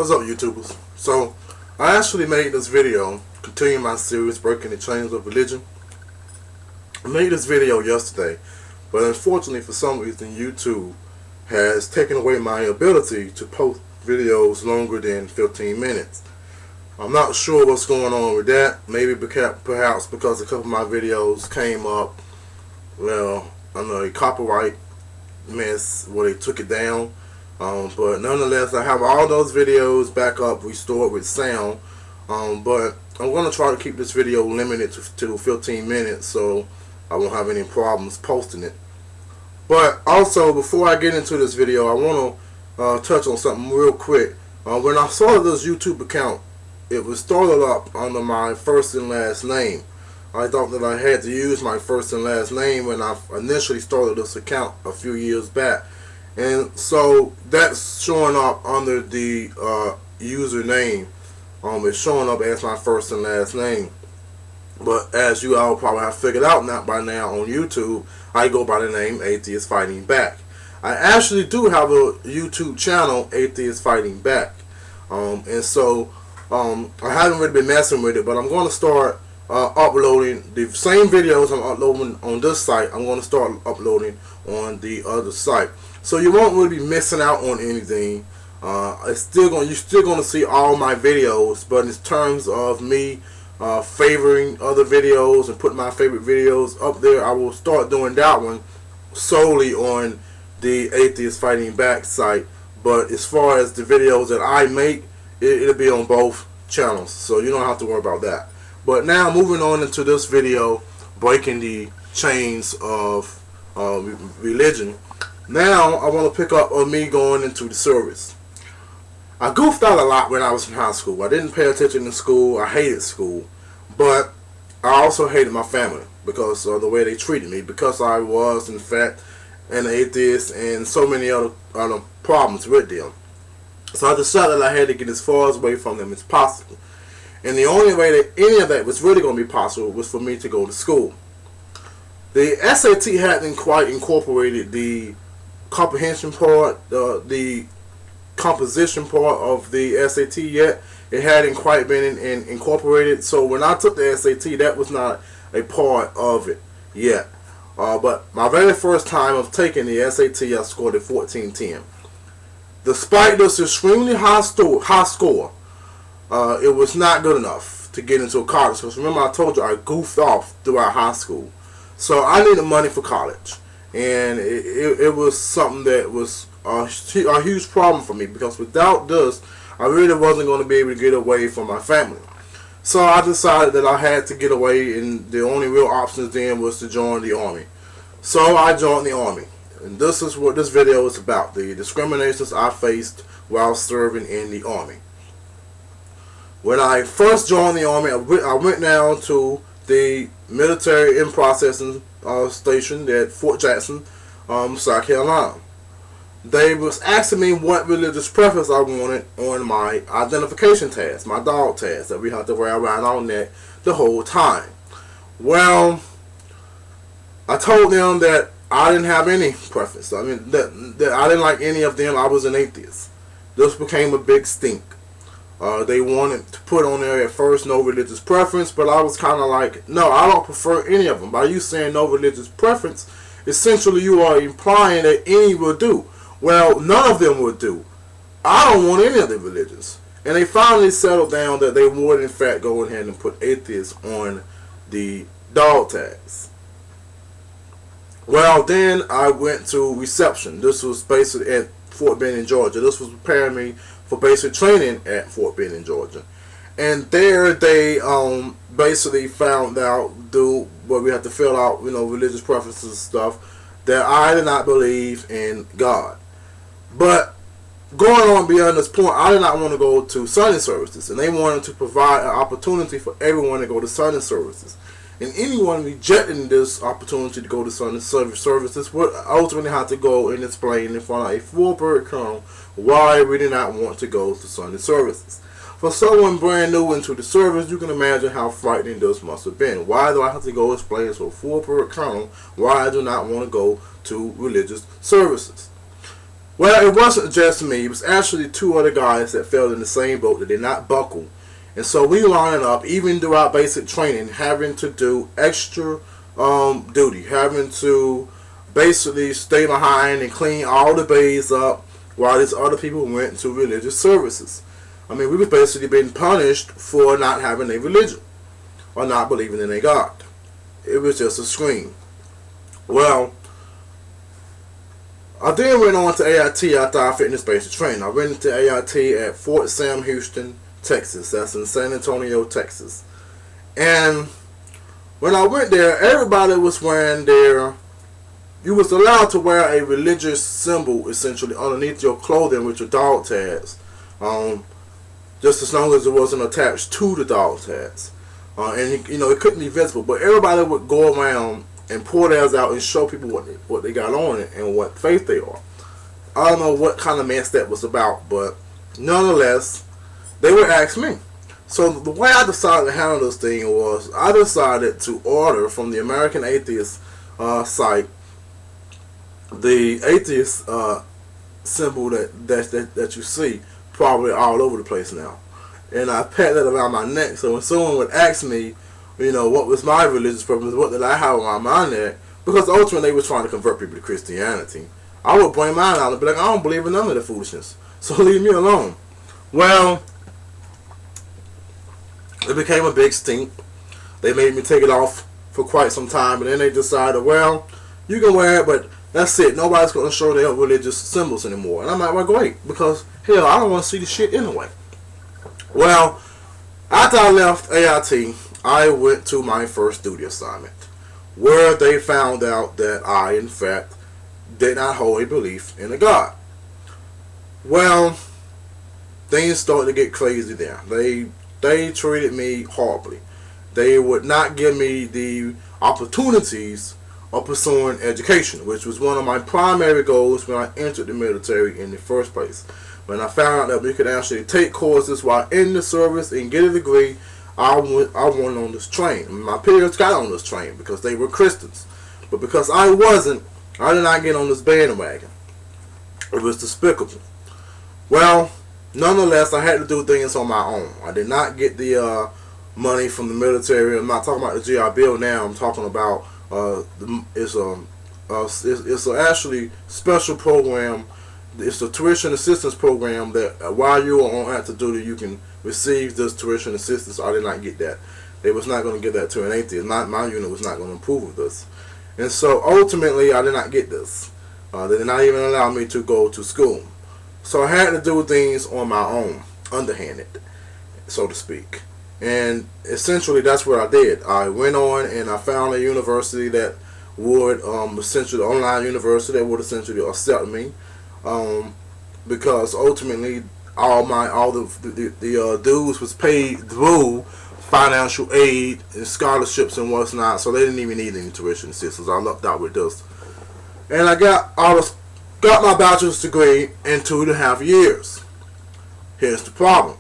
What's up, YouTubers? So, I actually made this video, continuing my series, Breaking the Chains of Religion. I made this video yesterday, but unfortunately for some reason, YouTube has taken away my ability to post videos longer than 15 minutes. I'm not sure what's going on with that. Maybe perhaps because a couple of my videos came up, well, under a copyright mess where they took it down. But nonetheless, I have all those videos back up, restored with sound. But I'm going to try to keep this video limited to 15 minutes so I won't have any problems posting it. But also, before I get into this video, I want to touch on something real quick. When I started this YouTube account, it was started up under my first and last name. I thought that I had to use my first and last name when I initially started this account a few years back. And so that's showing up under the username. It's showing up as my first and last name. But as you all probably have figured out by now on YouTube, I go by the name Atheist Fighting Back. I actually do have a YouTube channel, Atheist Fighting Back. And so I haven't really been messing with it, but I'm going to start uploading the same videos I'm uploading on this site. I'm going to start uploading on the other site. So you won't really be missing out on anything. You're still going to see all my videos, but in terms of me favoring other videos and putting my favorite videos up there, I will start doing that one solely on the Atheist Fighting Back site. But as far as the videos that I make, it'll be on both channels, so you don't have to worry about that. But now moving on into this video, breaking the chains of religion. Now I want to pick up on me going into the service. I goofed out a lot when I was in high school. I didn't pay attention in school. I hated school. But I also hated my family because of the way they treated me, because I was in fact an atheist and so many other problems with them. So I decided I had to get as far away from them as possible. And the only way that any of that was really going to be possible was for me to go to school. The SAT hadn't quite incorporated the comprehension part, the composition part of the SAT yet. It hadn't quite been incorporated. So when I took the SAT, that was not a part of it yet. But my very first time of taking the SAT, I scored a 1410. Despite this extremely high score, it was not good enough to get into college. Because remember, I told you I goofed off throughout high school. So I needed money for college. And it was something that was a huge problem for me, because without this, I really wasn't going to be able to get away from my family. So I decided that I had to get away, and the only real options then was to join the Army. So I joined the Army. And this is what this video is about, the discriminations I faced while serving in the Army. When I first joined the Army, I went down to the military in processing station at Fort Jackson, South Carolina. They was asking me what religious preference I wanted on my identification test, my dog test that we have to wear around our neck the whole time. Well, I told them that I didn't have any preference. I mean, that I didn't like any of them. I was an atheist. This became a big stink. They wanted to put on there at first no religious preference, but I was kind of like, no, I don't prefer any of them. By you saying no religious preference, essentially you are implying that any will do. Well, none of them would do. I don't want any of the religions. And they finally settled down that they would in fact go ahead and put atheists on the dog tags. Well, then I went to reception. This was basically at Fort Benning, Georgia. This was preparing me for basic training at Fort Benning, Georgia. And there they basically found out, through where we had to fill out, religious preferences and stuff, that I did not believe in God. But going on beyond this point, I did not want to go to Sunday services, and they wanted to provide an opportunity for everyone to go to Sunday services. And anyone rejecting this opportunity to go to Sunday services would ultimately have to go and explain in front of a full-bird colonel why we did not want to go to Sunday services. For someone brand new into the service, you can imagine how frightening this must have been. Why do I have to go explain to a full-bird colonel why I do not want to go to religious services? And anyone rejecting this opportunity to go to Sunday services would ultimately have to go and explain in front of a full-bird colonel why we did not want to go to Sunday services. For someone brand new into the service, you can imagine how frightening this must have been. Why do I have to go explain to a full-bird colonel why I do not want to go to religious services? Well, it wasn't just me. It was actually two other guys that fell in the same boat that did not buckle. And so we lined up, even throughout basic training, having to do extra duty, having to basically stay behind and clean all the bays up while these other people went to religious services. I mean, we was basically being punished for not having a religion or not believing in a God. It was just a scream. Well, I then went on to AIT after I finished basic training. I went into AIT at Fort Sam Houston, Texas. That's in San Antonio, Texas. And when I went there, everybody was wearing their... You was allowed to wear a religious symbol, essentially, underneath your clothing with your dog tags. Just as long as it wasn't attached to the dog tags. And, you know, it couldn't be visible. But everybody would go around and pour theirs out and show people what they got on it and what faith they are. I don't know what kind of mess that was about, but nonetheless, they would ask me. So the way I decided to handle this thing was I decided to order from the American Atheist site the atheist symbol that you see probably all over the place now. And I pat that around my neck, so when someone would ask me, you know, what was my religious purpose, what did I have around my neck, because ultimately they were trying to convert people to Christianity, I would bring mine out and be like, I don't believe in none of the foolishness, so leave me alone. Well, it became a big stink. They made me take it off for quite some time, and then they decided, well, you can wear it, but that's it. Nobody's going to show their religious symbols anymore. And I'm like, well, great, because, hell, I don't want to see the shit anyway. Well, after I left AIT, I went to my first duty assignment, where they found out that I, in fact, did not hold a belief in a God. Well, things started to get crazy there. They treated me horribly. They would not give me the opportunities of pursuing education, which was one of my primary goals when I entered the military in the first place. When I found out that we could actually take courses while in the service and get a degree, I went on this train. My peers got on this train because they were Christians. But because I wasn't, I did not get on this bandwagon. It was despicable. Well, nonetheless, I had to do things on my own. I did not get the money from the military. I'm not talking about the GI Bill now. I'm talking about it's an actually special program. It's a tuition assistance program that while you are on active duty, you can receive this tuition assistance. I did not get that. They was not going to give that to an atheist. My unit was not going to approve of this. And so ultimately, I did not get this. They did not even allow me to go to school. So I had to do things on my own, underhanded, so to speak. And essentially, that's what I did. I went on and I found a university that would, essentially, an online university that would essentially accept me. Because ultimately all the dues was paid through financial aid and scholarships and whatnot, so they didn't even need any tuition assistance. I lucked out with this, and I got my bachelor's degree in 2.5 years. Here's the problem: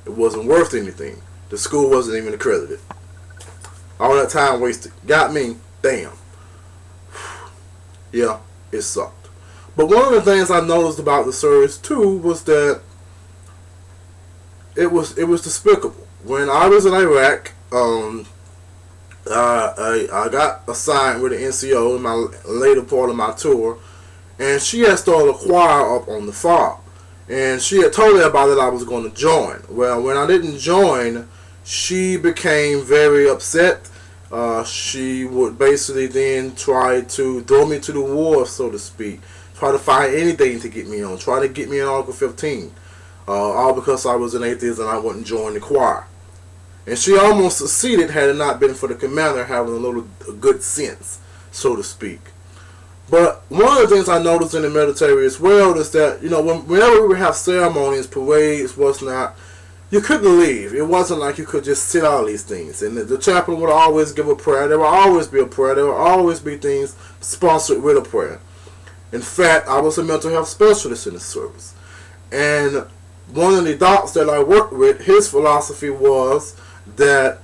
it wasn't worth anything. The school wasn't even accredited. All that time wasted got me. Damn. Yeah, it sucked. But one of the things I noticed about the service too was that it was despicable. When I was in Iraq, I got assigned with the NCO in my later part of my tour, and she had started a choir up on the farm, and she had told everybody that I was going to join. Well, when I didn't join, she became very upset. She would basically then try to throw me to the wall, so to speak. Try to find anything to get me on. Try to get me in Article 15. All because I was an atheist and I wouldn't join the choir. And she almost succeeded had it not been for the commander having a good sense, so to speak. But one of the things I noticed in the military as well is that, you know, whenever we would have ceremonies, parades, whatnot, you couldn't leave. It wasn't like you could just sit out these things. And the chaplain would always give a prayer. There would always be a prayer. There would always be things sponsored with a prayer. In fact, I was a mental health specialist in the service. And one of the docs that I worked with, his philosophy was that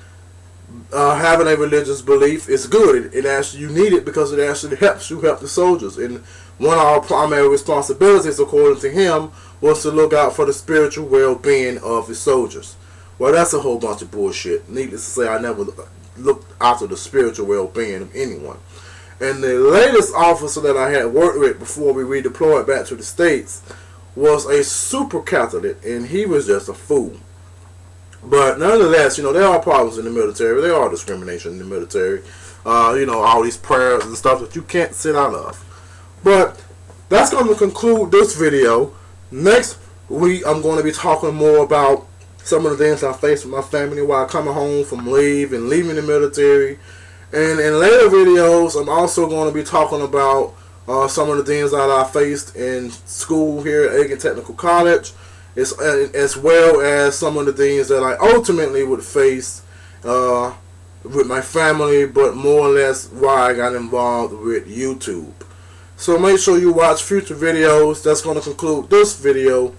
having a religious belief is good. It actually, you need it because it actually helps you help the soldiers. And one of our primary responsibilities, according to him, was to look out for the spiritual well-being of the soldiers. Well, that's a whole bunch of bullshit. Needless to say, I never looked after the spiritual well-being of anyone. And the latest officer that I had worked with before we redeployed back to the States was a super Catholic, and he was just a fool. But nonetheless, there are problems in the military. There are discrimination in the military. All these prayers and stuff that you can't sit out of. But that's going to conclude this video. Next week, I'm going to be talking more about some of the things I faced with my family while coming home from leave and leaving the military. And in later videos, I'm also going to be talking about some of the things that I faced in school here at Aiken Technical College, as well as some of the things that I ultimately would face with my family, but more or less why I got involved with YouTube. So make sure you watch future videos. That's going to conclude this video.